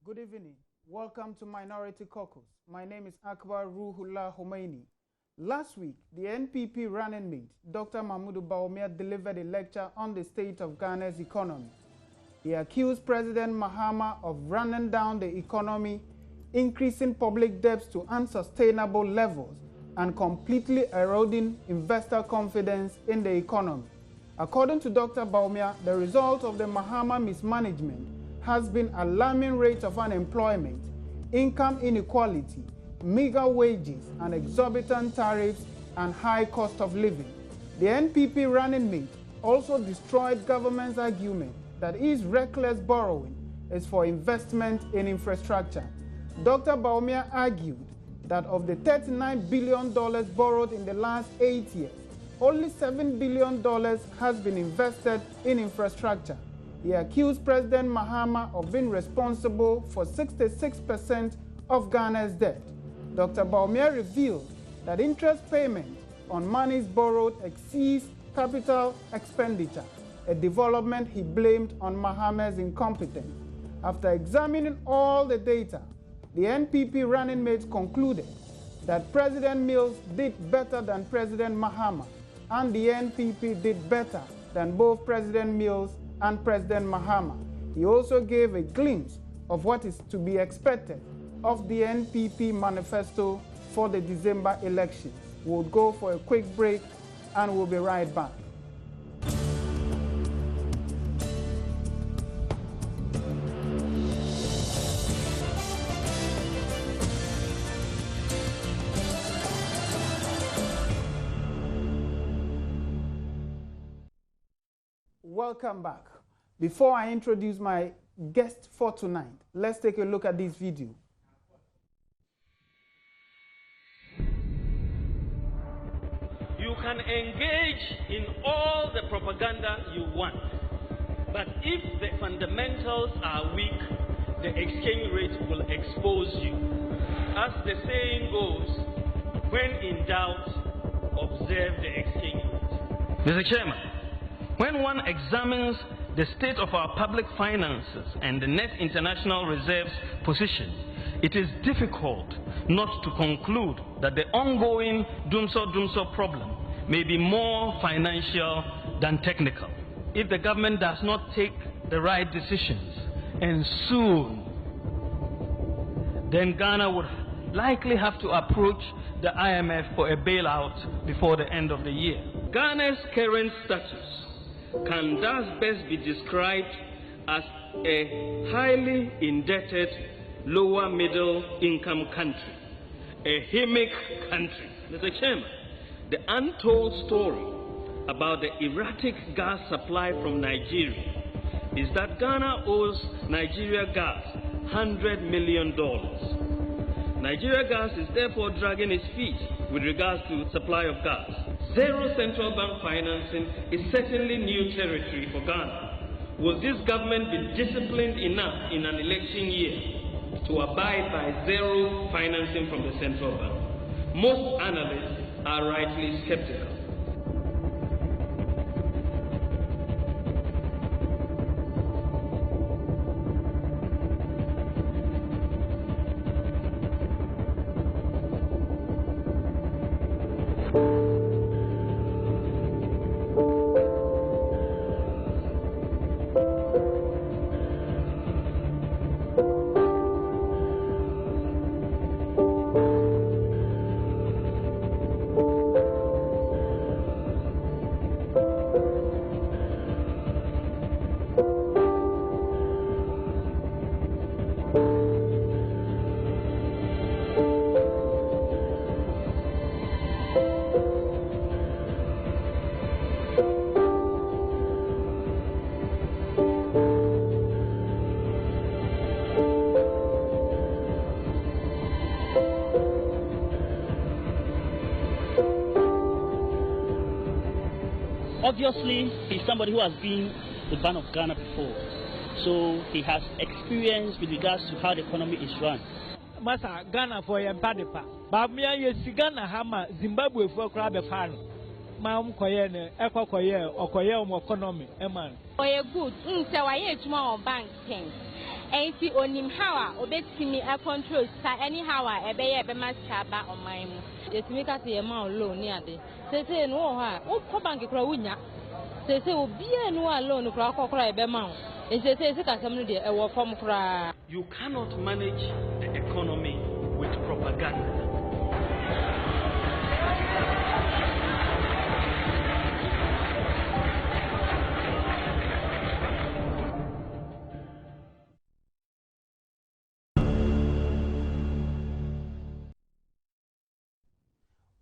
Good evening. Welcome to Minority Caucus. My name is Akbar Ruhullah Khomeini. Last week, the NPP running mate, Dr. Mahmoud Bawumia, delivered a lecture on the state of Ghana's economy. He accused President Mahama of running down the economy, increasing public debts to unsustainable levels, and completely eroding investor confidence in the economy. According to Dr. Bawumia, the result of the Mahama mismanagement has been alarming rates of unemployment, income inequality, meager wages and exorbitant tariffs and high cost of living. The NPP running mate also destroyed government's argument that his reckless borrowing is for investment in infrastructure. Dr. Bawumia argued that of the $39 billion borrowed in the last 8 years, only $7 billion has been invested in infrastructure. He accused President Mahama of being responsible for 66% of Ghana's debt. Dr. Bawumia revealed that interest payment on monies borrowed exceeds capital expenditure, a development he blamed on Mahama's incompetence. After examining all the data, the NPP running mates concluded that President Mills did better than President Mahama, and the NPP did better than both President Mills and President Mahama. He also gave a glimpse of what is to be expected of the NPP manifesto for the December elections. We'll go for a quick break and we'll be right back. Welcome back. Before I introduce my guest for tonight, let's take a look at this video. You can engage in all the propaganda you want, but if the fundamentals are weak, the exchange rate will expose you. As the saying goes, when in doubt, observe the exchange rate. Mr. Chairman, when one examines the state of our public finances and the net international reserves position, it is difficult not to conclude that the ongoing Dumso problem may be more financial than technical. If the government does not take the right decisions, and soon, then Ghana would likely have to approach the IMF for a bailout before the end of the year. Ghana's current status can thus best be described as a highly indebted, lower middle income country, a HIMIC country. Mr. Chairman, the untold story about the erratic gas supply from Nigeria is that Ghana owes Nigeria gas $100 million. Nigeria gas is therefore dragging its feet with regards to supply of gas. Zero central bank financing is certainly new territory for Ghana. Will this government be disciplined enough in an election year to abide by zero financing from the central bank? Most analysts are rightly skeptical. Obviously, he's somebody who has been the ban of Ghana before, so he has experience with regards to how the economy is run. Masa Ghana for your body pa. Babmia yes Ghana hama Zimbabwe for crab fan. Mam koye eko koye okoye economy eman. Oye good. Say why you tomorrow bank things. enti onim how a obetimi e control sa anyhow a ebe ye be ma sika ba oman mu yetimi ka se ma loan ni ade sese no ho a wo ko bank kura wunya sese obi enu a loan kura kokora ebe ma wo sese sika sam no de e wo fom kura. You cannot manage the economy with propaganda.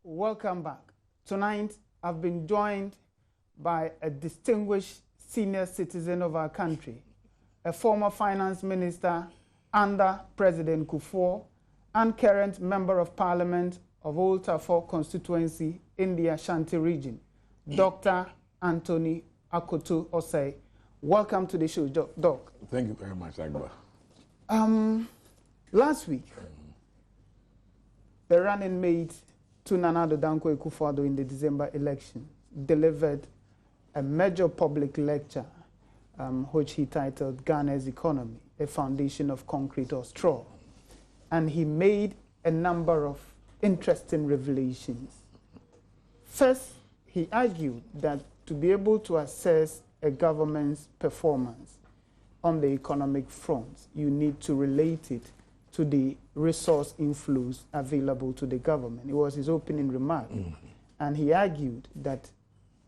Welcome back. Tonight, I've been joined by a distinguished senior citizen of our country, a former finance minister under President Kufuor and current member of parliament of Old Trafford constituency in the Ashanti region, Dr. Anthony Akoto Osei. Welcome to the show, Doc. Thank you very much, Agba. Last week, the running mate to Nana Addo Dankwa Akufo-Addo in the December election delivered a major public lecture which he titled Ghana's Economy, a Foundation of Concrete or Straw. And he made a number of interesting revelations. First, he argued that to be able to assess a government's performance on the economic front, you need to relate it to the resource inflows available to the government. It was his opening remark. And he argued that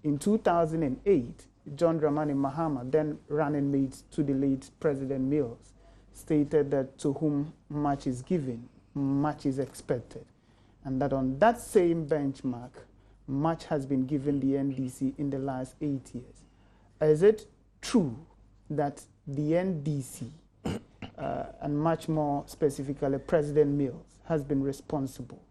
in 2008, John Dramani Mahama, then running mate to the late President Mills, stated that to whom much is given, much is expected. And that on that same benchmark, much has been given the NDC in the last 8 years. Is it true that the NDC, and much more specifically President Mills, has been responsible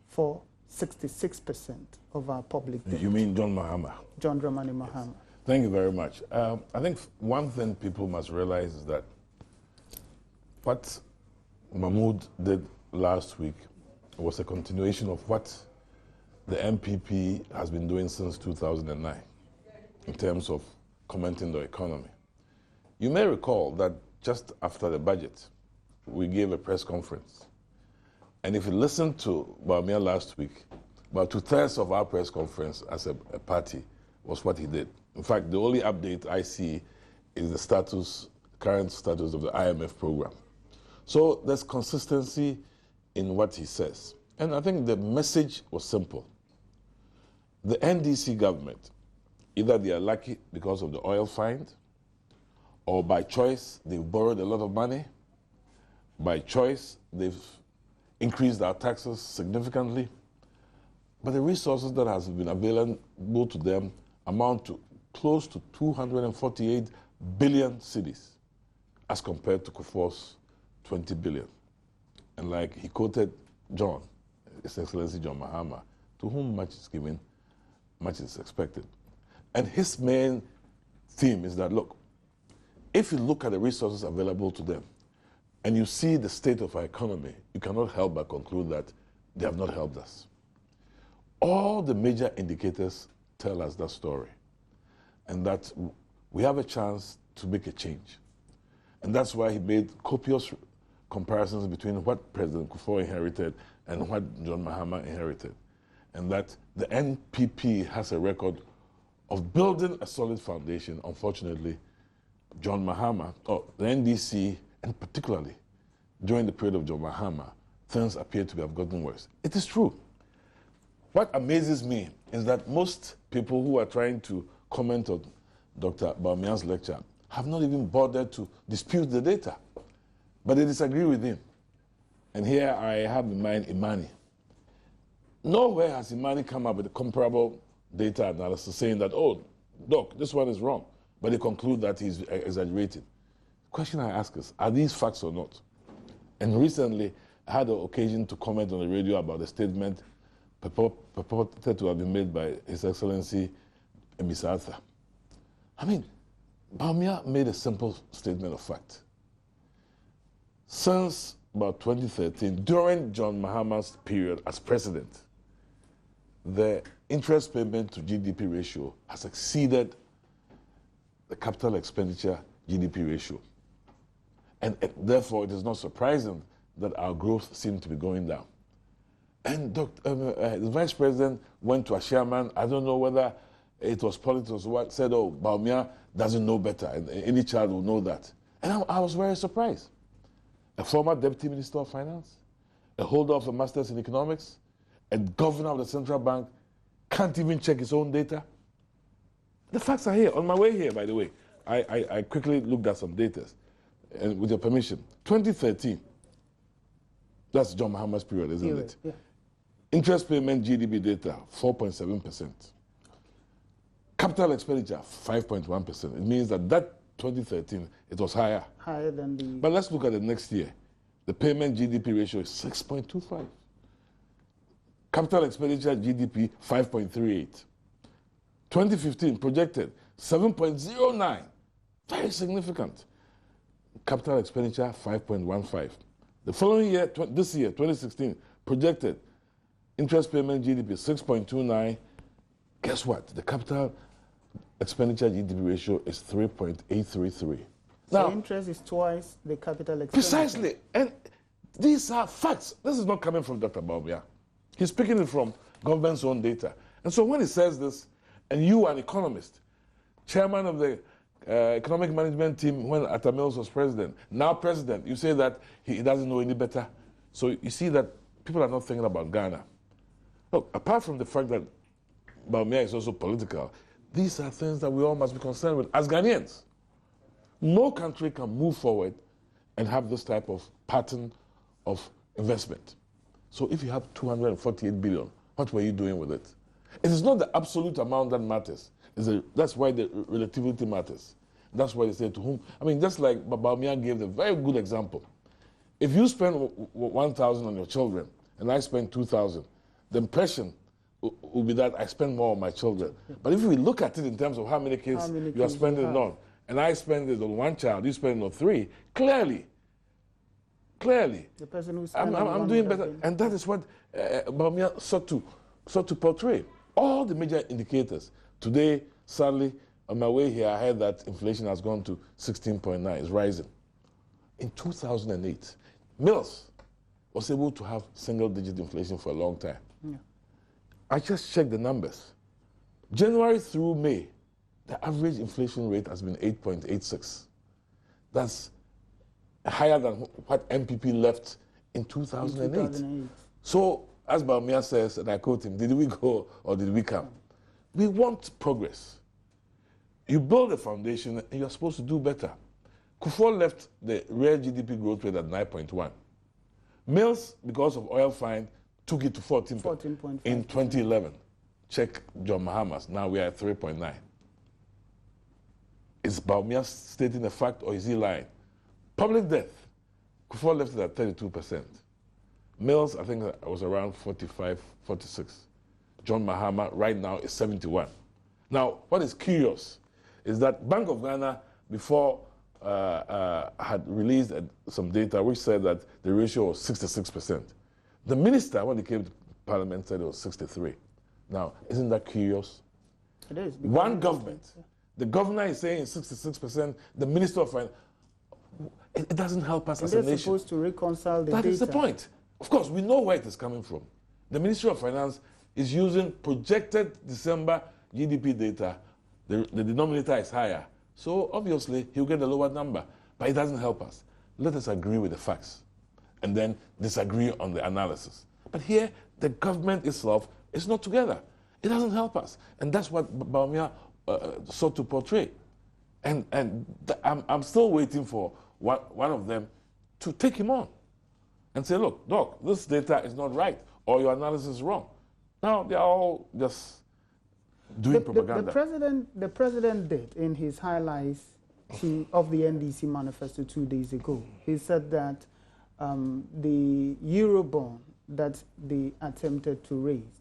for 66% of our public debt? You mean John Mahama? John Dramani Mahama. Yes. Thank you very much. I think one thing people must realize is that what Mahmoud did last week was a continuation of what the MPP has been doing since 2009 in terms of commenting the economy. You may recall that just after the budget, we gave a press conference. And if you listen to Bawumia last week, about 2/3 of our press conference as a party was what he did. In fact, the only update I see is the current status of the IMF program. So there's consistency in what he says. And I think the message was simple. The NDC government, either they are lucky because of the oil find, or by choice, they've borrowed a lot of money. By choice, they've increased our taxes significantly. But the resources that has been available to them amount to close to 248 billion cedis as compared to Kufuor's 20 billion. And like he quoted John, His Excellency John Mahama, to whom much is given, much is expected. And his main theme is that, look, if you look at the resources available to them and you see the state of our economy, you cannot help but conclude that they have not helped us. All the major indicators tell us that story, and that we have a chance to make a change. And that's why he made copious comparisons between what President Kufuor inherited and what John Mahama inherited. And that the NPP has a record of building a solid foundation. Unfortunately, John Mahama, or the NDC, and particularly during the period of John Mahama, things appear to have gotten worse. It is true. What amazes me is that most people who are trying to comment on Dr. Bawumia's lecture have not even bothered to dispute the data, but they disagree with him. And here I have in mind Imani. Nowhere has Imani come up with a comparable data analysis saying that, oh, Doc, this one is wrong, but they conclude that he's exaggerated. The question I ask is, are these facts or not? And recently, I had the occasion to comment on the radio about a statement purported to have been made by His Excellency Ms. Arthur. I mean, Bawumia made a simple statement of fact. Since about 2013, during John Mahama's period as president, the interest payment to GDP ratio has exceeded the capital expenditure GDP ratio. And therefore, it is not surprising that our growth seems to be going down. And the vice president went to a chairman, I don't know whether it was politics or what, said, oh, Bawumia doesn't know better, and any child will know that. And I was very surprised. A former deputy minister of finance, a holder of a master's in economics, a governor of the central bank can't even check his own data. The facts are here. On my way here, by the way, I quickly looked at some data, and with your permission, 2013, that's John Mahama's period, isn't it? Yeah. Interest payment GDP data, 4.7%. Capital expenditure, 5.1%. It means that 2013, it was higher. Higher than the... But let's look at the next year. The payment GDP ratio is 6.25. Capital expenditure GDP, 5.38. 2015, projected, 7.09. Very significant. Capital expenditure, 5.15. The following year, this year, 2016, projected interest payment GDP, 6.29. Guess what? The capital expenditure GDP ratio is 3.833. So interest is twice the capital expenditure. Precisely. And these are facts. This is not coming from Dr. Bawumia. He's picking it from government's own data. And so when he says this, and you are an economist, chairman of the economic management team when Atta Mills was president, now president, you say that he doesn't know any better. So you see that people are not thinking about Ghana. Look, apart from the fact that Bawumia is also political, these are things that we all must be concerned with as Ghanaians. No country can move forward and have this type of pattern of investment. So if you have 248 billion, what were you doing with it? It is not the absolute amount that matters. That's why the relativity matters. That's why they say to whom. I mean, just like Bawumia gave a very good example. If you spend 1,000 on your children and I spend 2,000, the impression will be that I spend more on my children. But if we look at it in terms of how many kids you are spending it on, and I spend it on one child, you spend it on three, clearly, the person who's I'm doing better. And that is what Bawumia sought to portray. All the major indicators. Today, sadly, on my way here, I heard that inflation has gone to 16.9, it's rising. In 2008, Mills was able to have single-digit inflation for a long time. Yeah. I just checked the numbers. January through May, the average inflation rate has been 8.86. That's higher than what MPP left in 2008. So, as Bawumia says, and I quote him, did we go or did we come? We want progress. You build a foundation and you're supposed to do better. Kufuor left the real GDP growth rate at 9.1. Mills, because of oil find, took it to 14.5 in 2011. Check John Mahama's. Now we are at 3.9. Is Bawumia stating a fact or is he lying? Public debt. Kufuor left it at 32%. Mills, I think, was around 45, 46. John Mahama right now is 71. Now, what is curious is that Bank of Ghana, before had released some data which said that the ratio was 66%. The minister, when he came to Parliament, said it was 63. Now, isn't that curious? It is. One government. The governor is saying 66%. The minister of finance. It doesn't help us as a nation. They're supposed to reconcile the data. That is the point. Of course, we know where it is coming from. The Ministry of Finance is using projected December GDP data. The denominator is higher. So obviously, he'll get a lower number. But it doesn't help us. Let us agree with the facts and then disagree on the analysis. But here, the government itself is not together. It doesn't help us. And that's what Bawumia sought to portray. And I'm still waiting for one of them to take him on and say, look, Doc, this data is not right, or your analysis is wrong. Now they're all just doing propaganda. The president did in his highlights of the NDC manifesto 2 days ago. He said that the Eurobond that they attempted to raise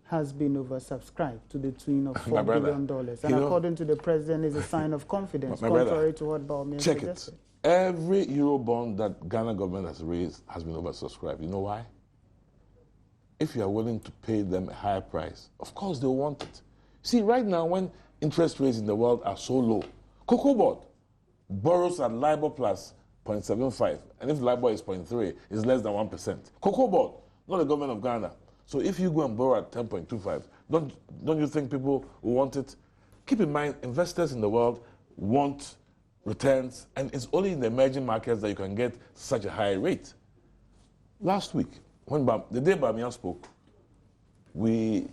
has been oversubscribed to the tune of $4 billion. And according to the president, is a sign of confidence, contrary to what Bawumia suggested. Check it. Every Eurobond that Ghana government has raised has been oversubscribed. You know why? If you are willing to pay them a higher price, of course they want it. See, right now when interest rates in the world are so low, Cocoa Board borrows at LIBOR plus 0.75. And if LIBOR is 0.3, it's less than 1%. Cocoa board, not the government of Ghana. So if you go and borrow at 10.25, don't you think people will want it? Keep in mind, investors in the world want returns, and it's only in the emerging markets that you can get such a high rate. Last week, the day Bamiyan spoke, we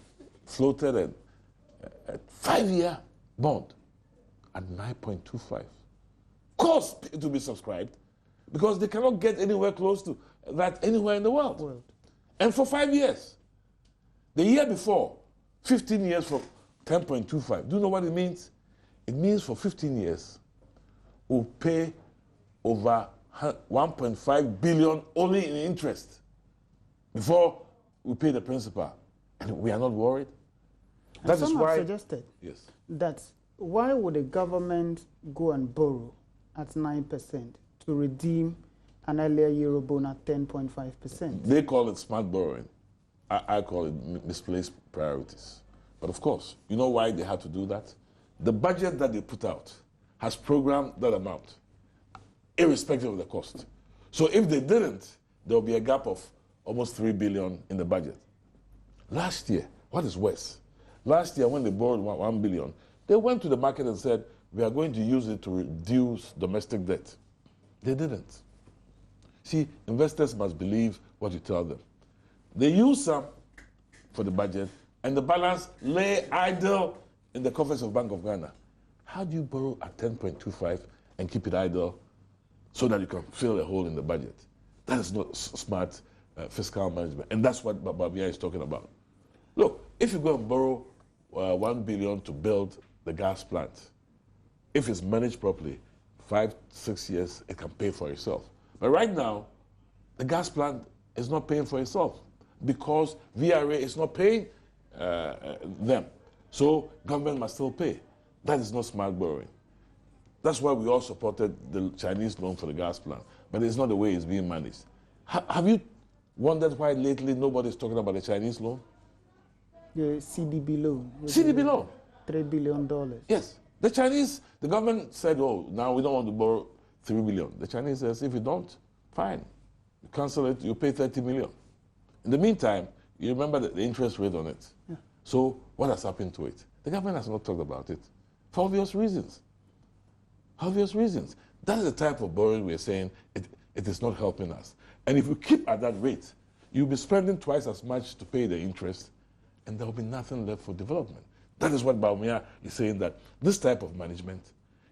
floated a 5-year bond at 9.25. Of course, it will be subscribed because they cannot get anywhere close to that anywhere in the world. And for 5 years. The year before, 15 years for 10.25. Do you know what it means? It means for 15 years, we'll pay over 1.5 billion only in interest before we pay the principal. And we are not worried. That is why. Some have suggested that why would the government go and borrow at 9% to redeem an earlier Eurobond at 10.5%? They call it smart borrowing. I call it misplaced priorities. But of course, you know why they had to do that? The budget that they put out has programmed that amount, irrespective of the cost. So if they didn't, there will be a gap of almost 3 billion in the budget. Last year, what is worse? Last year, when they borrowed 1 billion, they went to the market and said, we are going to use it to reduce domestic debt. They didn't. See, investors must believe what you tell them. They use some for the budget, and the balance lay idle in the coffers of Bank of Ghana. How do you borrow at 10.25 and keep it idle so that you can fill a hole in the budget? That is not smart fiscal management, and that's what Bamiyan is talking about. Look, if you go and borrow 1 billion to build the gas plant, if it's managed properly, 5-6 years, it can pay for itself. But right now, the gas plant is not paying for itself because VRA is not paying them. So government must still pay. That is not smart borrowing. That's why we all supported the Chinese loan for the gas plant. But it's not the way it's being managed. Have you wondered why lately nobody's talking about the Chinese loan? The CDB loan. CDB loan. $3 billion. Yes. The government said, oh, now we don't want to borrow 3 billion. The Chinese says, if you don't, fine. You cancel it, you pay 30 million. In the meantime, you remember the interest rate on it. Yeah. So what has happened to it? The government has not talked about it for obvious reasons. Obvious reasons. That is the type of borrowing we're saying it is not helping us. And if you keep at that rate, you'll be spending twice as much to pay the interest, and there will be nothing left for development. That is what Bamiyan is saying, that this type of management,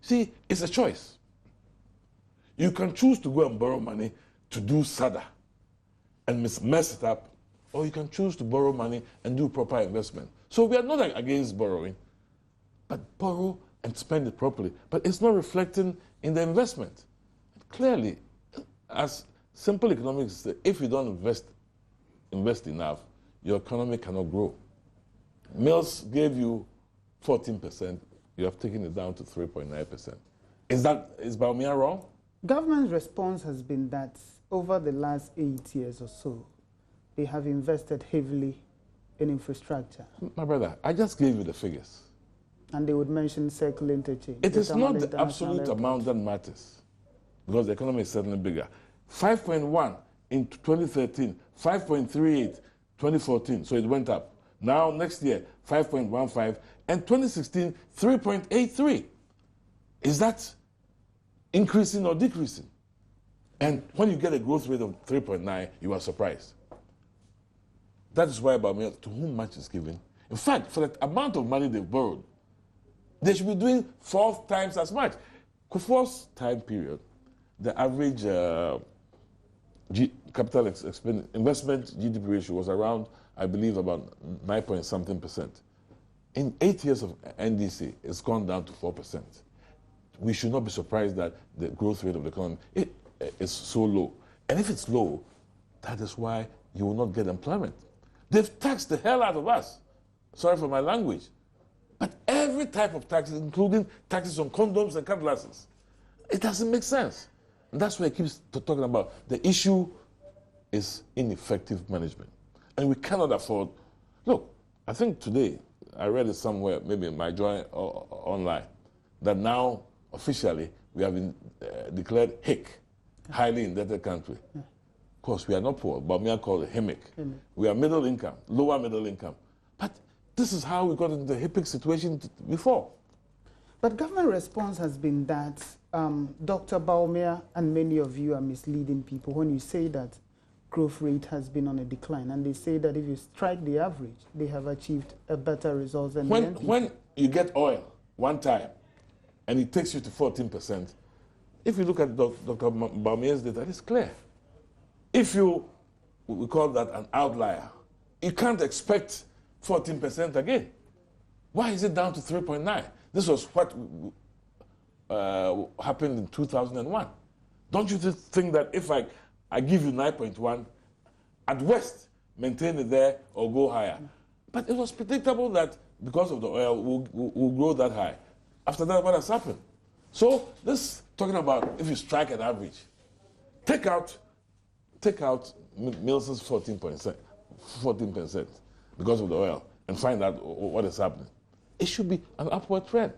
see, it's a choice. You can choose to go and borrow money to do SADA and mess it up, or you can choose to borrow money and do proper investment. So we are not against borrowing, but borrow and spend it properly. But it's not reflecting in the investment. Clearly, as simple economics, if you don't invest enough, your economy cannot grow. Mills gave you 14%, you have taken it down to 3.9%. Is Bamiyan wrong? Government's response has been that over the last 8 years or so, they have invested heavily in infrastructure. My brother, I just gave you the figures. And they would mention circle interchange. It is not the absolute amount that matters, because the economy is certainly bigger. 5.1 in 2013, 5.38 2014, so it went up. Now, next year, 5.15, and 2016, 3.83. Is that increasing or decreasing? And when you get a growth rate of 3.9, you are surprised. That is why, Bamiyan, to whom much is given. In fact, for the amount of money they've borrowed, they should be doing 4 times as much. Kufuor's time period, the average capital investment GDP ratio was around, I believe, about 9-point-something%. In 8 years of NDC, it's gone down to 4%. We should not be surprised that the growth rate of the economy is so low. And if it's low, that is why you will not get employment. They've taxed the hell out of us. Sorry for my language. But every type of taxes, including taxes on condoms and cat glasses, it doesn't make sense. And that's why I keep talking about the issue is ineffective management. And we cannot afford. Look, I think today, I read it somewhere, maybe in my journal or online, that now officially we have been declared hic highly indebted country. Of course, we are not poor, but we are called a HIMIC. We are middle income, lower middle income. But this is how we got into the HIPIC situation before. But government response has been that Dr. Bawumia and many of you are misleading people when you say that growth rate has been on a decline. And they say that if you strike the average, they have achieved a better result than the NPP. When you get oil one time and it takes you to 14%, if you look at Dr. Bawumia's data, it's clear. If we call that an outlier, you can't expect 14% again. Why is it down to 3.9? This was what happened in 2001. Don't you think that if I give you 9.1, at worst, maintain it there or go higher? But it was predictable that because of the oil, we'll grow that high. After that, what has happened? So this talking about if you strike an average, take out Nielsen's 14% because of the oil and find out what is happening. It should be an upward trend.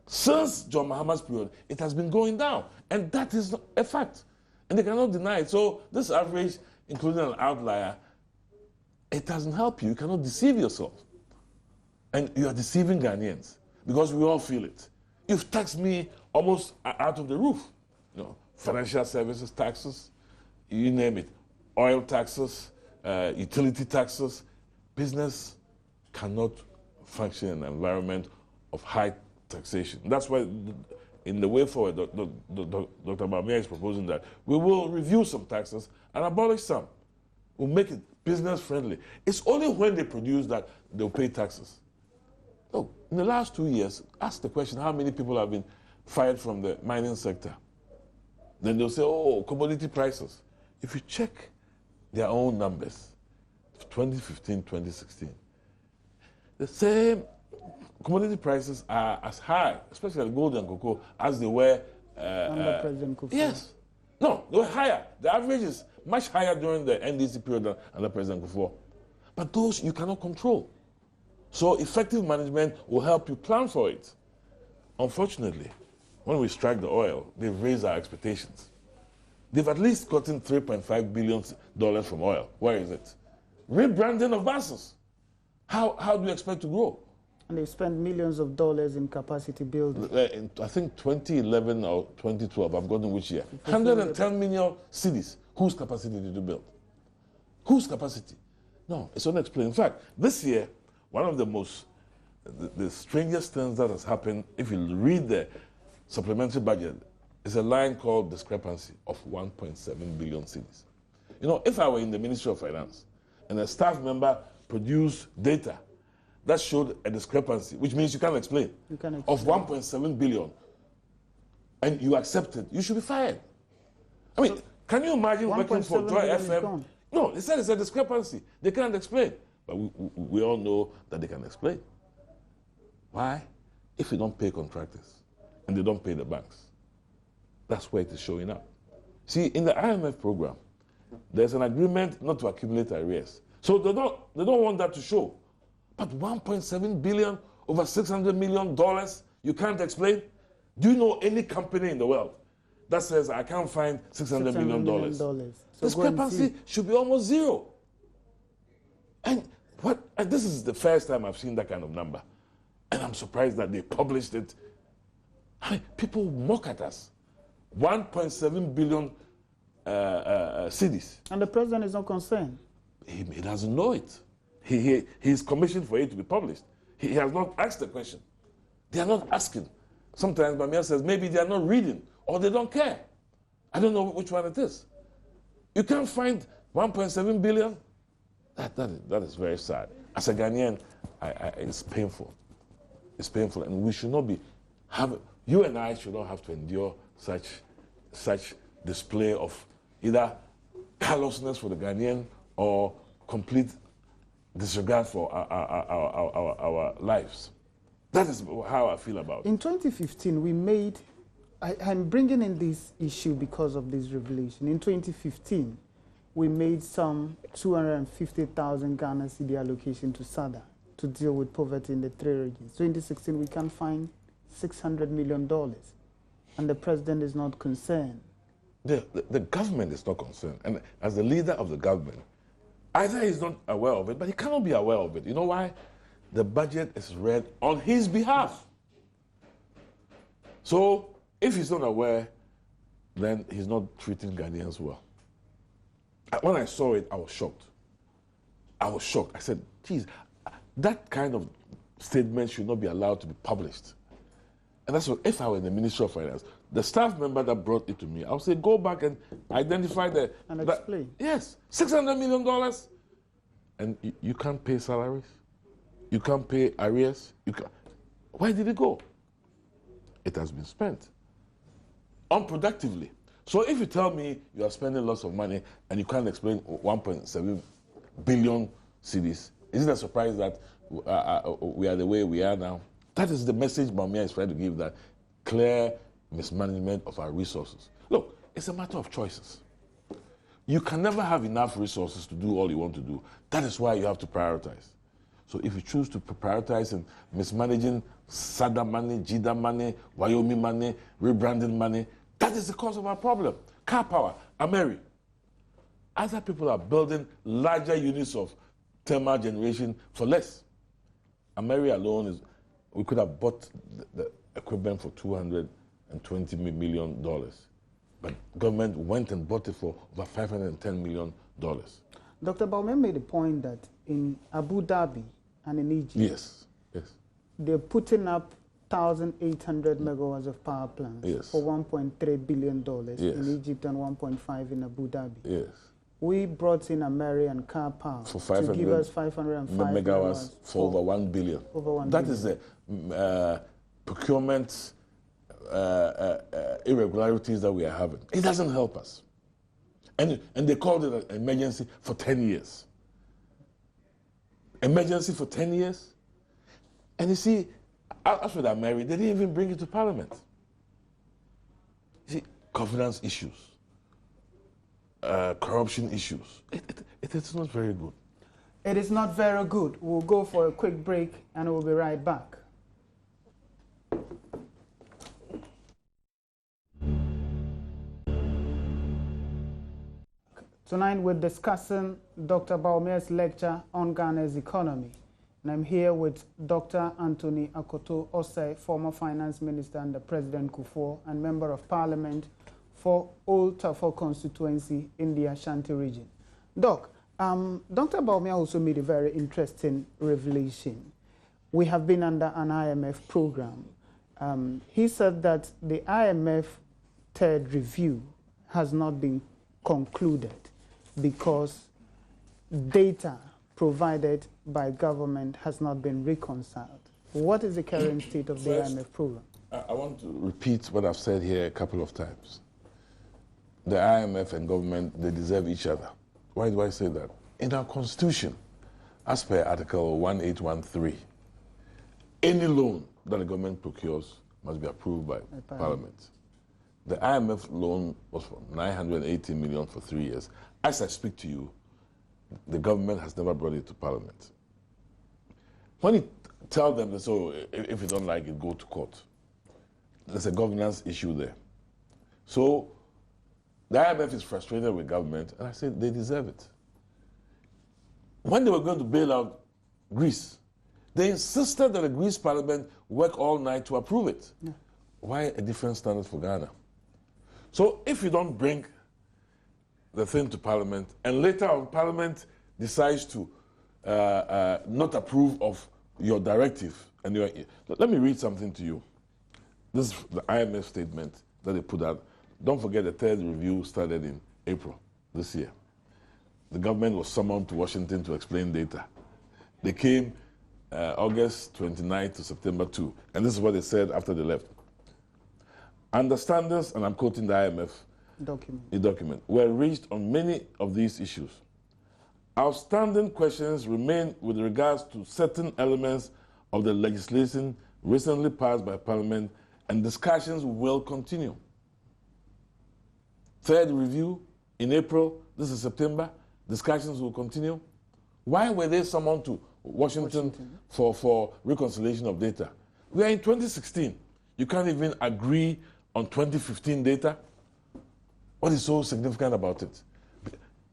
Since John Mahama's period, it has been going down, and that is a fact. And they cannot deny it. So this average, including an outlier, it doesn't help you. You cannot deceive yourself. And you are deceiving Ghanaians because we all feel it. You've taxed me almost out of the roof. You know, financial services taxes, you name it, oil taxes, utility taxes. Business cannot function in an environment of high taxation. That's why in the way forward, Dr. Bawumia is proposing that we will review some taxes and abolish some. We'll make it business friendly. It's only when they produce that they'll pay taxes. Look, in the last 2 years, ask the question, how many people have been fired from the mining sector? Then they'll say, oh, commodity prices. If you check their own numbers, 2015, 2016, the same commodity prices are as high, especially gold and cocoa, as they were under President Kufuor. Yes. No, they were higher. The average is much higher during the NDC period than under President Kufuor. But those you cannot control. So effective management will help you plan for it. Unfortunately, when we strike the oil, they've raised our expectations. They've at least gotten $3.5 billion from oil. Where is it? Rebranding of buses. How do you expect to grow? And they've spent millions of dollars in capacity building. In, I think 2011 or 2012, I've forgotten which year. 110 million cities. Whose capacity did you build? Whose capacity? No, it's unexplained. In fact, this year, one of the strangest things that has happened, if you read the supplementary budget, is a line called discrepancy of 1.7 billion cedis. You know, if I were in the Ministry of Finance and a staff member produced data that showed a discrepancy, which means you can't explain, of 1.7 billion, and you accept it, you should be fired. I mean, can you imagine working for Joy FM? No, they said it's a discrepancy. They can't explain. But we all know that they can explain. Why? If you don't pay contractors and they don't pay the banks, that's where it is showing up. See, in the IMF program, there's an agreement not to accumulate arrears. So they don't want that to show. But 1.7 billion over $600 million, you can't explain? Do you know any company in the world that says, I can't find $600 million? So discrepancy should be almost zero. And this is the first time I've seen that kind of number. And I'm surprised that they published it. I mean, people mock at us. 1.7 billion cedis. And the president is not concerned. He doesn't know it. He's commissioned for it to be published. He has not asked the question. They are not asking. Sometimes Bawumia says maybe they are not reading or they don't care. I don't know which one it is. You can't find 1.7 billion? That is very sad. As a Ghanaian, it's painful. It's painful, and we should not you and I should not have to endure such display of either callousness for the Ghanaian or complete disregard for our lives. That is how I feel about it. In 2015, we made, I'm bringing in this issue because of this revelation. In 2015, we made some 250,000 Ghana cedi allocation to SADA to deal with poverty in the 3 regions. 2016, we can find $600 million. And the president is not concerned The government is not concerned. And as the leader of the government, either he's not aware of it, but he cannot be aware of it. You know why? The budget is read on his behalf. So if he's not aware, then he's not treating Ghanaians well. When I saw it, I was shocked. I was shocked. I said, geez, that kind of statement should not be allowed to be published. And that's what, if I were in the Ministry of Finance, the staff member that brought it to me, I would say, go back and identify the... And explain. Yes, $600 million. And you can't pay salaries. You can't pay arrears. Where did it go? It has been spent unproductively. So if you tell me you are spending lots of money and you can't explain 1.7 billion cedis, is it a surprise that we are the way we are now? That is the message Bawumia is trying to give, that clear mismanagement of our resources. Look, it's a matter of choices. You can never have enough resources to do all you want to do. That is why you have to prioritize. So if you choose to prioritize in mismanaging SADA money, JIDA money, Wyoming money, rebranding money, that is the cause of our problem. Car power, Ameri. Other people are building larger units of thermal generation for less. Ameri alone, we could have bought the equipment for $220 million. But government went and bought it for over $510 million. Dr. Bawumia made the point that in Abu Dhabi and in Egypt, yes, they're putting up 1,800 megawatts of power plants for $1.3 billion in Egypt and 1.5 in Abu Dhabi. Yes. We brought in American car power for to give us 505 megawatts for over 1 billion. That is the procurement irregularities that we are having. It doesn't help us. And they called it an emergency for 10 years. Emergency for 10 years? And you see, after they're married, they didn't even bring it to Parliament. You see, governance issues, corruption issues. It is not very good. It is not very good. We'll go for a quick break and we'll be right back. Tonight we're discussing Dr. Bawumia's lecture on Ghana's economy. And I'm here with Dr. Anthony Akoto Osei, former finance minister under President Kufuor and member of parliament for Old Trafford constituency in the Ashanti region. Doc, Dr. Bawumia also made a very interesting revelation. We have been under an IMF program. He said that the IMF third review has not been concluded because data provided by government has not been reconciled. What is the current state of the IMF program? I want to repeat what I've said here a couple of times. The IMF and government, they deserve each other. Why do I say that? In our constitution, as per Article 1813, any loan that the government procures must be approved by Parliament. The IMF loan was for $980 million for 3 years. As I speak to you, the government has never brought it to Parliament. When you tell them, so if you don't like it, go to court. There's a governance issue there. So the IMF is frustrated with government, and I said they deserve it. When they were going to bail out Greece, they insisted that the Greece Parliament work all night to approve it. Yeah. Why a different standard for Ghana? So if you don't bring the thing to Parliament, and later on Parliament decides to not approve of your directive, and let me read something to you. This is the IMF statement that they put out. Don't forget the third review started in April this year. The government was summoned to Washington to explain data. They came August 29 to September 2, and this is what they said after they left. Understandings, and I'm quoting the IMF document, were reached on many of these issues. Outstanding questions remain with regards to certain elements of the legislation recently passed by Parliament, and discussions will continue. Third review in April, this is September, discussions will continue. Why were they summoned to Washington for reconciliation of data? We are in 2016. You can't even agree on 2015 data. What is so significant about it?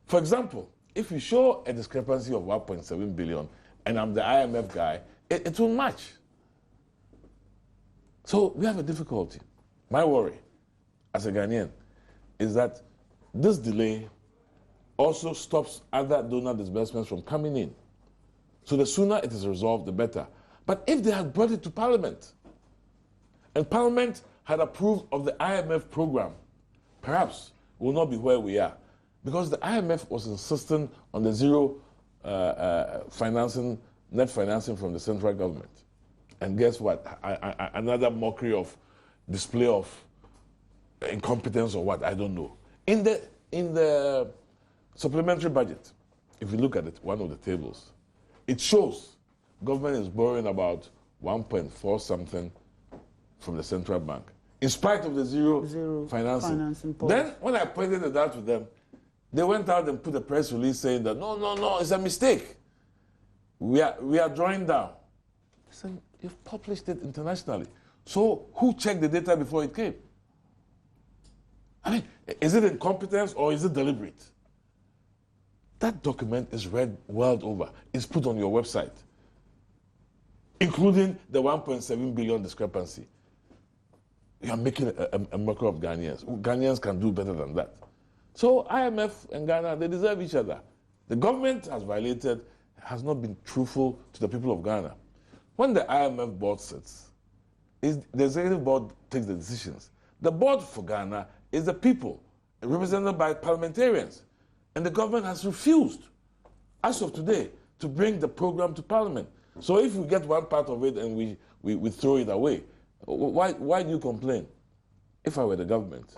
For example, if you show a discrepancy of 1.7 billion and I'm the IMF guy, it will match. So we have a difficulty. My worry as a Ghanaian is that this delay also stops other donor disbursements from coming in. So the sooner it is resolved, the better. But if they had brought it to Parliament, and Parliament had approved of the IMF program, perhaps we will not be where we are. Because the IMF was insisting on the zero financing, net financing from the central government. And guess what? Another mockery of display of incompetence or what, I don't know. In the supplementary budget, if you look at it, one of the tables, it shows government is borrowing about 1.4 something from the central bank, in spite of the zero financing then when I pointed it out to them, they went out and put a press release saying that no, it's a mistake. We are drawing down. So you've published it internationally. So who checked the data before it came? I mean, is it incompetence or is it deliberate? That document is read world over. It's put on your website, including the 1.7 billion discrepancy. You are making a mockery of Ghanaians. Ghanaians can do better than that. So IMF and Ghana, they deserve each other. The government has violated, has not been truthful to the people of Ghana. When the IMF board sits, the executive board takes the decisions. The board for Ghana is the people, represented by parliamentarians. And the government has refused, as of today, to bring the program to Parliament. So if we get one part of it and we throw it away, why do you complain? If I were the government,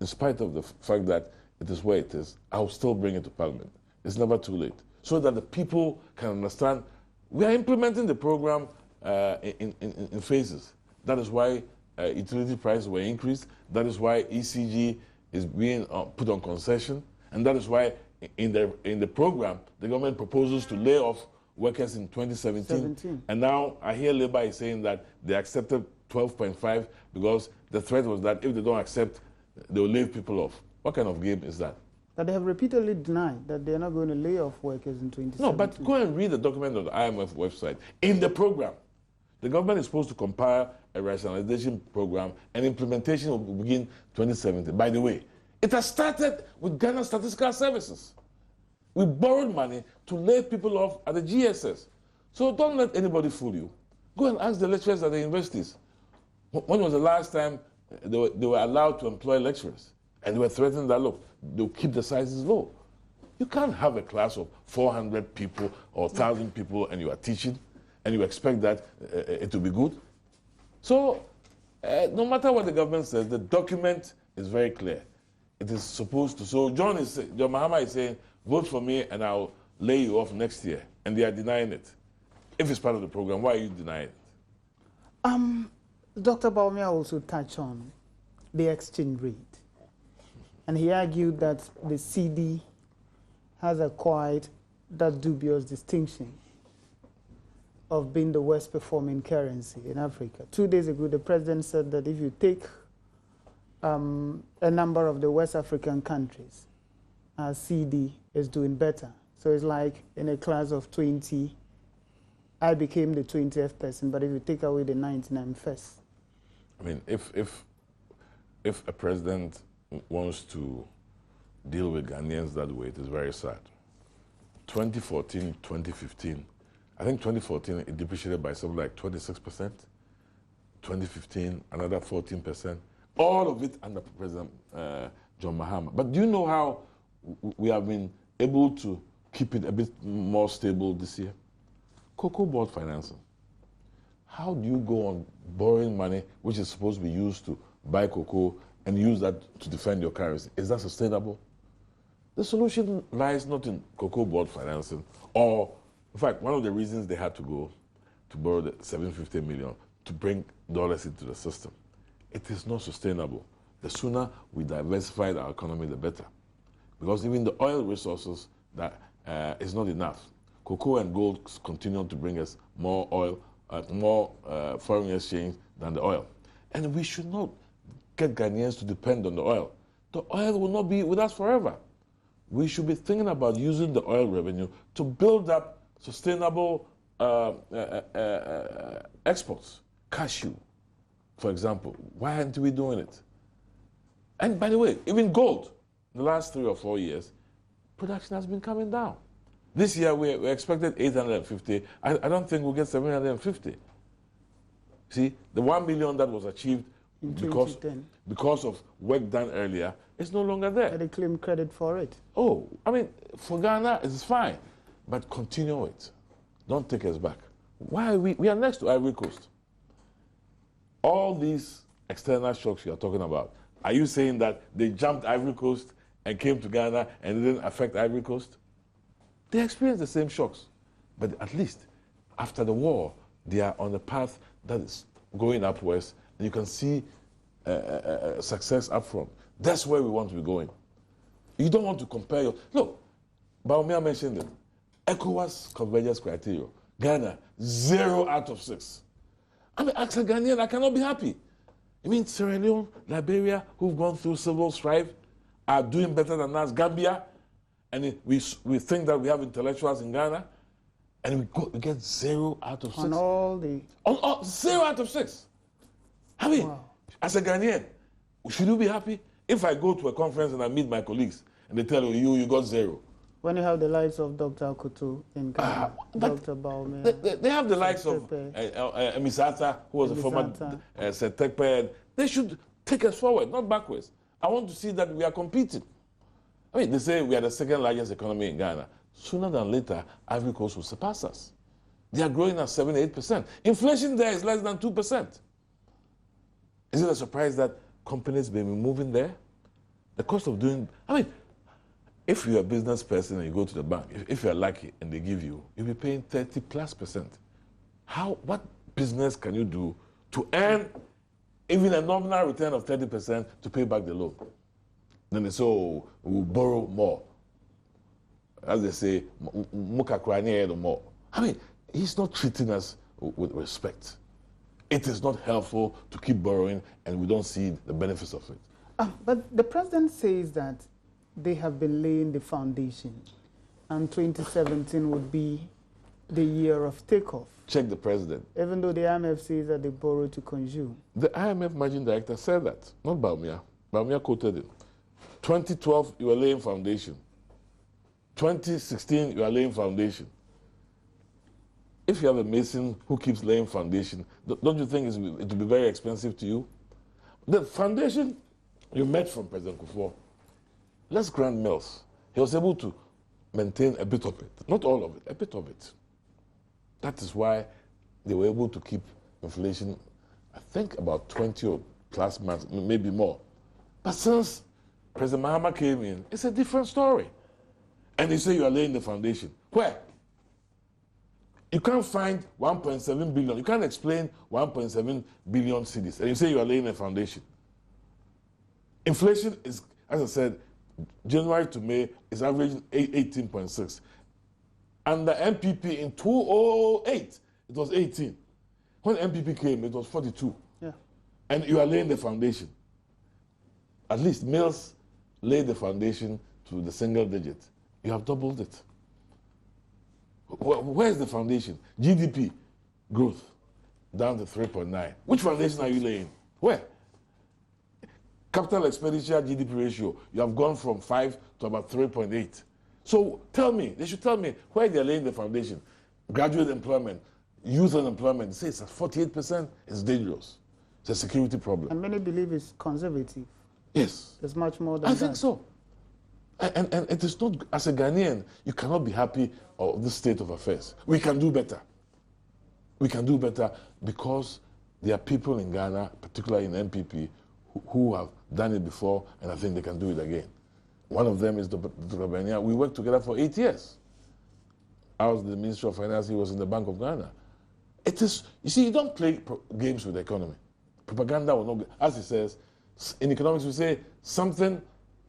in spite of the fact that it is where it is, I will still bring it to Parliament. It's never too late. So that the people can understand we are implementing the program in phases. That is why utility prices were increased. That is why ECG is being put on concession. And that is why in the program, the government proposes to lay off workers in 2017. And now I hear Labour is saying that they accepted 12.5 because the threat was that if they don't accept, they will lay people off. What kind of game is that? That they have repeatedly denied that they are not going to lay off workers in 2017. No, but go and read the document on the IMF website. In the program, the government is supposed to compile a rationalization program and implementation will begin 2017. By the way, it has started with Ghana Statistical Services. We borrowed money to lay people off at the GSS. So don't let anybody fool you. Go and ask the lecturers at the universities. When was the last time they were allowed to employ lecturers? And they were threatening that, look, they'll keep the sizes low. You can't have a class of 400 people or 1,000 people and you are teaching and you expect that it will be good. So no matter what the government says, the document is very clear. It is supposed to. So John Mahama is saying, vote for me and I'll lay you off next year. And they are denying it. If it's part of the program, why are you denying it? Dr. Bawumia also touched on the exchange rate. And he argued that the cedi has acquired that dubious distinction of being the worst performing currency in Africa. 2 days ago, the president said that if you take a number of the West African countries, cedi is doing better. So it's like in a class of 20, I became the 20th person, but if you take away the 19, I'm first. I mean, if a president wants to deal with Ghanaians that way, it is very sad. 2014, 2015, I think 2014 it depreciated by something like 26%. 2015, another 14%. All of it under President John Mahama. But do you know how we have been able to keep it a bit more stable this year? Cocoa board financing. How do you go on borrowing money, which is supposed to be used to buy cocoa, and use that to defend your currency? Is that sustainable? The solution lies not in cocoa board financing, or, in fact, one of the reasons they had to go to borrow the $750 million to bring dollars into the system. It is not sustainable. The sooner we diversify our economy, the better. Because even the oil resources, that is not enough. Cocoa and gold continue to bring us more oil, more foreign exchange than the oil. And we should not get Ghanaians to depend on the oil. the oil will not be with us forever. We should be thinking about using the oil revenue to build up sustainable exports. Cashew, for example. Why aren't we doing it? And by the way, even gold, the last 3 or 4 years, production has been coming down. This year we expected 850. I don't think we'll get 750. See, the 1 million that was achieved because of work done earlier is no longer there. And they claim credit for it. Oh, I mean, for Ghana, it's fine, but continue it. Don't take us back. Why are we are next to Ivory Coast. All these external shocks you are talking about, are you saying that they jumped Ivory Coast and came to Ghana and it didn't affect Ivory Coast? They experienced the same shocks, but at least after the war, they are on a path that is going upwards, and you can see success up front. That's where we want to be going. You don't want to compare your... Look, Baumia mentioned it. ECOWAS convergence criteria. Ghana, 0 out of 6. I mean, as a Ghanaian, I cannot be happy. You mean Sierra Leone, Liberia, who've gone through civil strife, are doing better than us? Gambia, and we think that we have intellectuals in Ghana, and we get 0 out of 6. On all the... On 0 out of 6. I mean, as a Ghanaian, should you be happy? If I go to a conference and I meet my colleagues, and they tell you got 0. When you have the likes of Dr. Kutu in Ghana, Dr. Baumia. They have the likes of Misata, who was a former Setekpe. They should take us forward, not backwards. I want to see that we are competing. I mean, they say we are the second largest economy in Ghana. Sooner than later, Ivory Coast will surpass us. They are growing at 7-8%. Inflation there is less than 2%. Is it a surprise that companies may be moving there? The cost of doing... I mean, if you're a business person and you go to the bank, if you're lucky and they give you, you'll be paying 30+%. What business can you do to earn even a nominal return of 30% to pay back the loan? Then they say, oh, we'll borrow more. As they say, muka krani more. I mean, he's not treating us with respect. It is not helpful to keep borrowing and we don't see the benefits of it. But the president says that they have been laying the foundation and 2017 would be the year of takeoff. Check the president. Even though the IMF says that they borrow to consume. The IMF managing director said that, not Baumia. Baumia quoted it. 2012, you were laying foundation. 2016, you are laying foundation. If you have a mason who keeps laying foundation, don't you think it will be very expensive to you? The foundation you met from President Kufuor, let's grant Mills. He was able to maintain a bit of it. Not all of it, a bit of it. That is why they were able to keep inflation, I think, about 20 or plus months, maybe more. But since President Mahama came in, it's a different story. And they say you are laying the foundation. Where? You can't find 1.7 billion. You can't explain 1.7 billion cedis. And you say you are laying a foundation. Inflation is, as I said, January to May is averaging 18.6. Under MPP in 2008, it was 18. When MPP came, it was 42. Yeah. And you are laying the foundation. At least Mills laid the foundation to the single digit. You have doubled it. Where's the foundation? GDP growth down to 3.9. Which foundation are you laying? Where? Capital expenditure GDP ratio, you have gone from 5 to about 3.8. So tell me, they should tell me where they're laying the foundation. Graduate employment, youth unemployment, they say it's at 48%, it's dangerous. It's a security problem. And many believe it's conservative. Yes. It's much more than that. I think so. And it is not, as a Ghanaian, you cannot be happy of this state of affairs. We can do better. We can do better because there are people in Ghana, particularly in MPP, who have done it before, and I think they can do it again. One of them is Dr. Benya. We worked together for 8 years. I was the Minister of Finance, he was in the Bank of Ghana. It is, you see, you don't play games with the economy. Propaganda will not, as he says, in economics we say something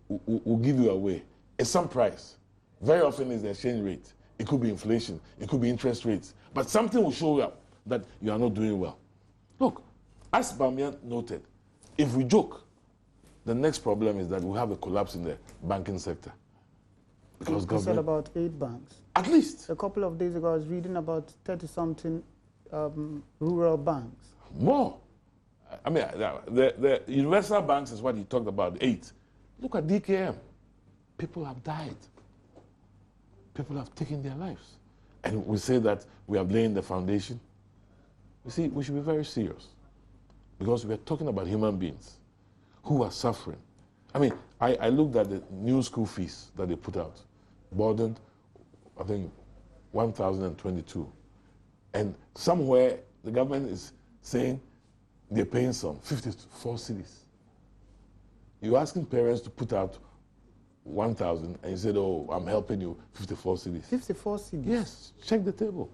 will give you away. It's some price. Very often it's the exchange rate. It could be inflation. It could be interest rates. But something will show up that you are not doing well. Look, as Bamian noted, if we joke, the next problem is that we have a collapse in the banking sector. Because You government... said about 8 banks. At least. A couple of days ago, I was reading about 30-something rural banks. More. I mean, the universal banks is what he talked about, 8. Look at DKM. People have died. People have taken their lives. And we say that we have laid the foundation. You see, we should be very serious. Because we are talking about human beings who are suffering. I mean, I looked at the new school fees that they put out. Burdened, I think, 1,022. And somewhere the government is saying they're paying some 54 cedis. You're asking parents to put out 1,000 and you said, oh, I'm helping you, 54 cedis. 54 cedis? Yes, check the table.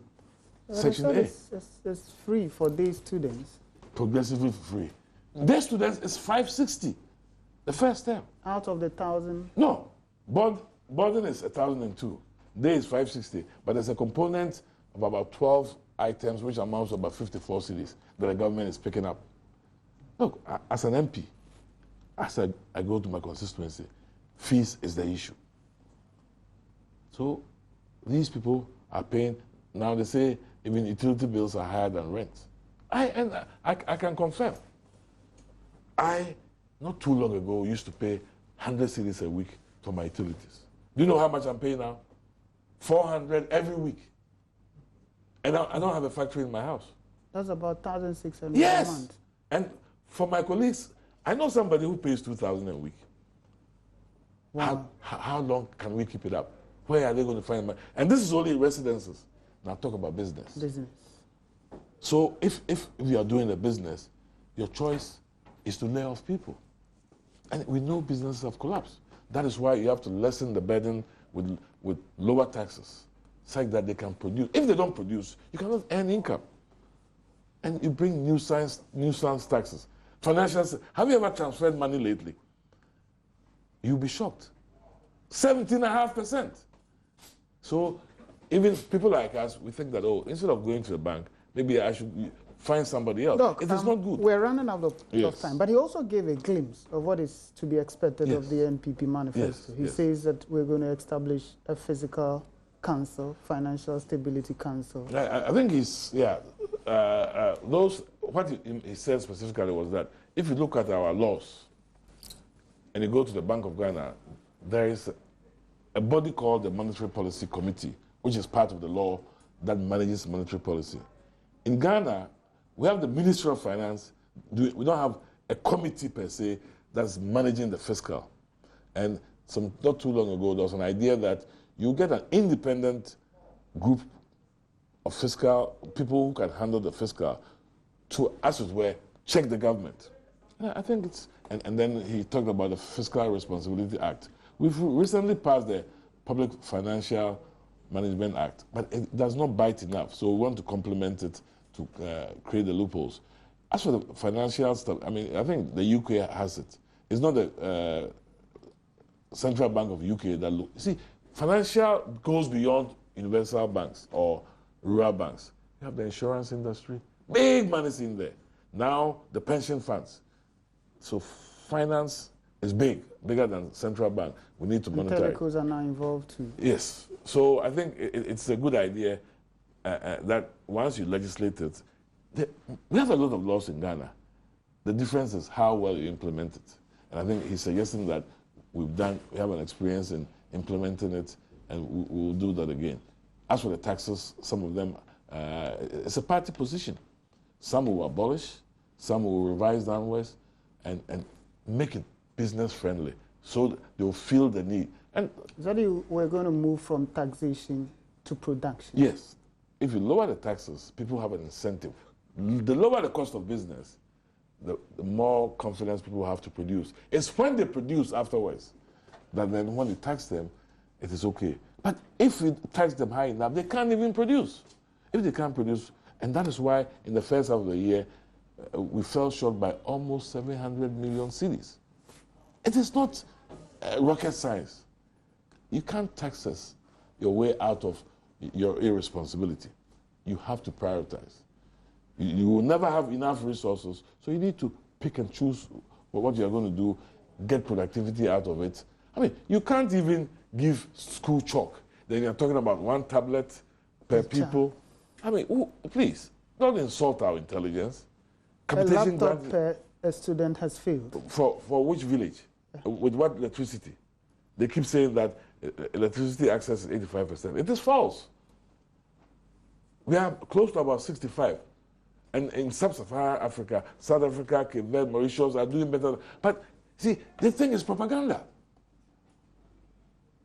Well, Section A. It's free for day students. Progressively free. Day students is 560, the first term. Out of the 1,000? No, boarding is 1,002. Day is 560, but there's a component of about 12 items which amounts to about 54 cedis that the government is picking up. Look, as an MP, as I go to my constituency, fees is the issue. So these people are paying, now they say even utility bills are higher than rent. I can confirm. I, not too long ago, used to pay 100 cedis a week for my utilities. Do you know how much I'm paying now? 400 every week. And I don't have a factory in my house. That's about 1,600 yes. a month. And for my colleagues, I know somebody who pays 2,000 a week. Wow. How long can we keep it up? Where are they going to find money? And this is only residences. Now talk about business. Business. So if you are doing a business, your choice is to lay off people. And we know businesses have collapsed. That is why you have to lessen the burden with lower taxes, such that they can produce. If they don't produce, you cannot earn income. And you bring new science taxes. Financial, have you ever transferred money lately? You'll be shocked. 17.5%. So even people like us, we think that, oh, instead of going to the bank, maybe I should find somebody else. Look, it is not good. We're running out of Yes. time. But he also gave a glimpse of what is to be expected Yes. of the NPP manifesto. Yes, He yes. says that we're going to establish a fiscal council, financial stability council. I think he's, what he said specifically was that if you look at our laws and you go to the Bank of Ghana, there is a body called the Monetary Policy Committee, which is part of the law that manages monetary policy. In Ghana, we have the Ministry of Finance. We don't have a committee per se that's managing the fiscal. And not too long ago, there was an idea that you get an independent group of fiscal people who can handle the fiscal to, as it were, check the government. I think it's, and then he talked about the Fiscal Responsibility Act. We've recently passed the Public Financial Management Act, but it does not bite enough. So we want to complement it to create the loopholes. As for the financial stuff, I mean, I think the UK has it. It's not the Central Bank of UK that look. See, financial goes beyond universal banks or rural banks. You have the insurance industry, big money's in there. Now the pension funds. So finance is bigger than central bank. We need to monitor it. Telecos are now involved too. Yes. So I think it's a good idea that once you legislate it, we have a lot of laws in Ghana. The difference is how well you implement it. And I think he's suggesting that we have an experience in implementing it, and we will do that again. As for the taxes, some of them, it's a party position. Some will abolish, some will revise downwards, and make it business friendly, so they will feel the need. And So we're going to move from taxation to production. yes, if you lower the taxes, people have an incentive. The lower the cost of business, the more confidence people have to produce. It's when they produce afterwards that then when you tax them, it is okay. But if you tax them high enough, they can't even produce. If they can't produce, and that is why in the first half of the year, we fell short by almost 700 million cedis. It is not rocket science. You can't tax us your way out of your irresponsibility. You have to prioritize. You will never have enough resources, so you need to pick and choose what you are going to do get productivity out of it. I mean, you can't even give school chalk. Then you're talking about 1 tablet per people. I mean, please, don't insult our intelligence. A laptop per a student has failed. For which village? With what electricity? They keep saying that electricity access is 85%. It is false. We are close to about 65. And in sub-Saharan Africa, South Africa, Cape Verde, Mauritius are doing better. But see, the thing is propaganda.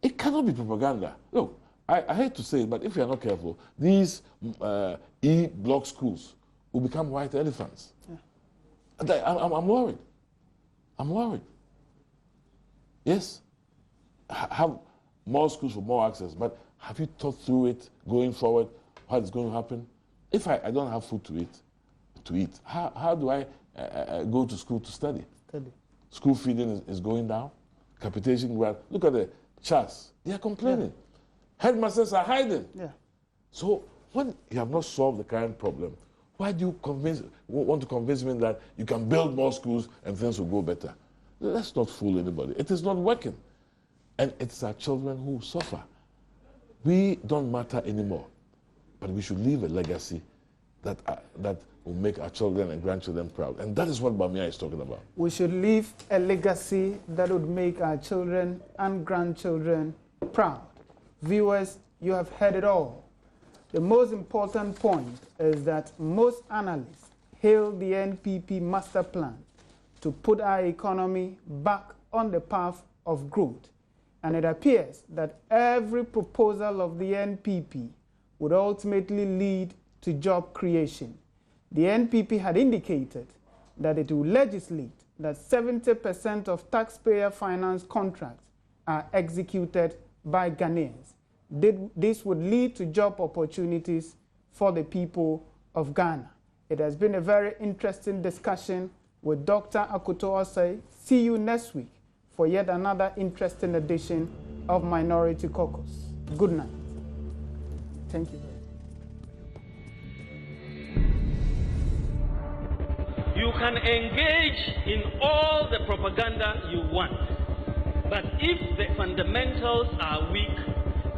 It cannot be propaganda. Look, I hate to say it, but if you are not careful, these E-block schools will become white elephants. Yeah. I'm worried. I'm worried. Yes, have more schools for more access, but have you thought through it going forward, what is going to happen? If I don't have food to eat, how do I go to school to study? School feeding is going down. Capitation, well, look at the CHAS. They are complaining. Yeah. Headmasters are hiding. Yeah. So when you have not solved the current problem, why do you want to convince me that you can build more schools and things will go better? Let's not fool anybody. It is not working. And it's our children who suffer. We don't matter anymore. But we should leave a legacy that will make our children and grandchildren proud. And that is what Bawumia is talking about. We should leave a legacy that would make our children and grandchildren proud. Viewers, you have heard it all. The most important point is that most analysts hail the NPP master plan to put our economy back on the path of growth. And it appears that every proposal of the NPP would ultimately lead to job creation. The NPP had indicated that it will legislate that 70% of taxpayer finance contracts are executed by Ghanaians. This would lead to job opportunities for the people of Ghana. It has been a very interesting discussion with Dr. Akoto Osei. See you next week for yet another interesting edition of Minority Caucus. Good night. Thank you. You can engage in all the propaganda you want, but if the fundamentals are weak,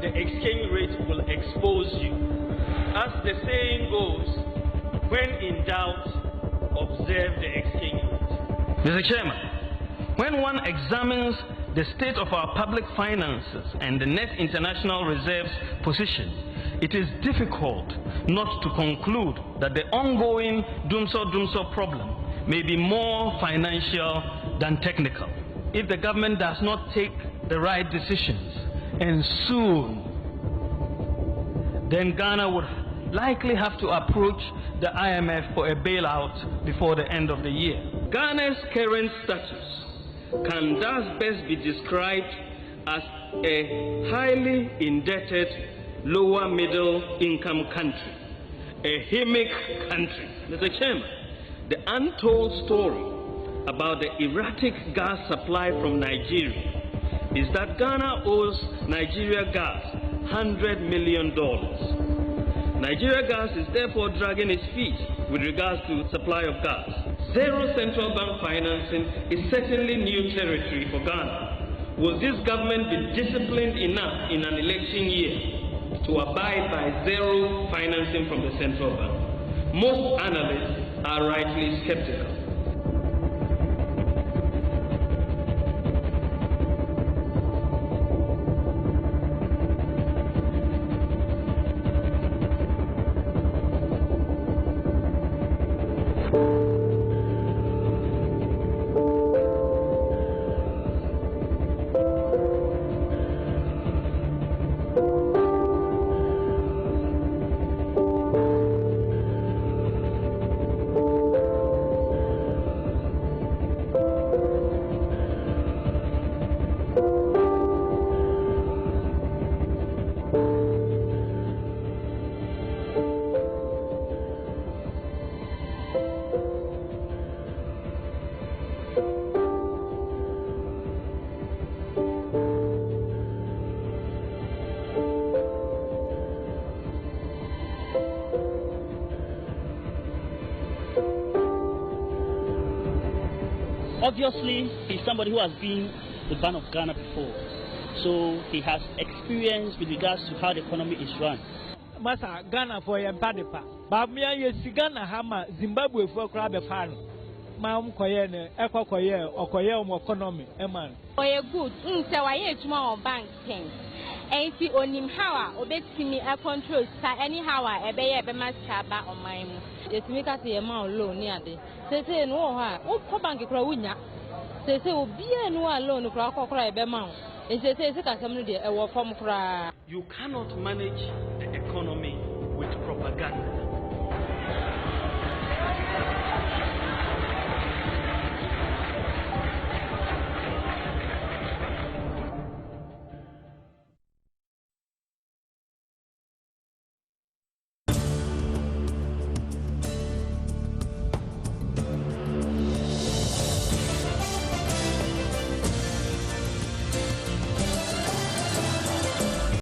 the exchange rate will expose you. As the saying goes, when in doubt, observe the exchange rate. Mr. Chairman, when one examines the state of our public finances and the net international reserves position, it is difficult not to conclude that the ongoing Dumso problem may be more financial than technical. If the government does not take the right decisions, and soon, then Ghana would likely have to approach the IMF for a bailout before the end of the year. Ghana's current status can thus best be described as a highly indebted, lower middle income country, a HIMIC country. Mr. Chairman, the untold story about the erratic gas supply from Nigeria is that Ghana owes Nigeria gas $100 million. Nigeria gas is therefore dragging its feet with regards to supply of gas. Zero central bank financing is certainly new territory for Ghana. Will this government be disciplined enough in an election year to abide by zero financing from the central bank? Most analysts are rightly skeptical. Obviously, he's somebody who has been the Bank of Ghana before, so he has experience with regards to how the economy is run. Masa Ghana for Empadepa. Babmia yesi Ghana hama Zimbabwe for Crabefano. Mam Koyen, Eco Koye, or Koye economy, Eman. Oye good, say why tomorrow bank things. And see on him how obey me a control anyhow I be a mass chaba on my yes make us a amount loan near the say no ha o bank crowunya say be a no alone crack or cry be mount. It says a You cannot manage the economy with propaganda.